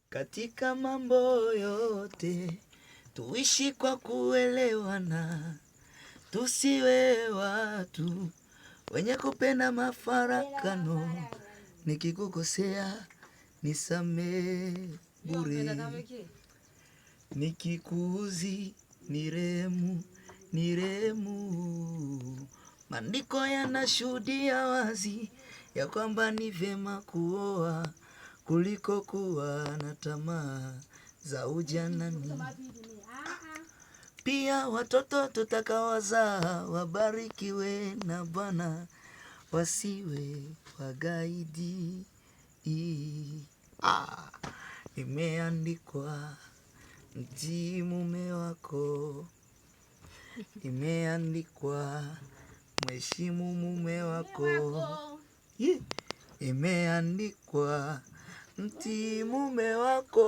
Katika mambo yote tuishi kwa kuelewana, tusiwe watu wenye kupenda mafarakano. Nikikukosea nisamehe bure, nikikuuzi nirehemu. Maandiko yanashuhudia wazi ya kwamba ni vyema kuoa kuliko kuwa na tamaa za ujanani. Pia watoto tutakawazaa wabarikiwe na Bwana, wasiwe wagaidi. Imeandikwa mtii mume wako, imeandikwa mheshimu mume wako, imeandikwa mtii mume wako.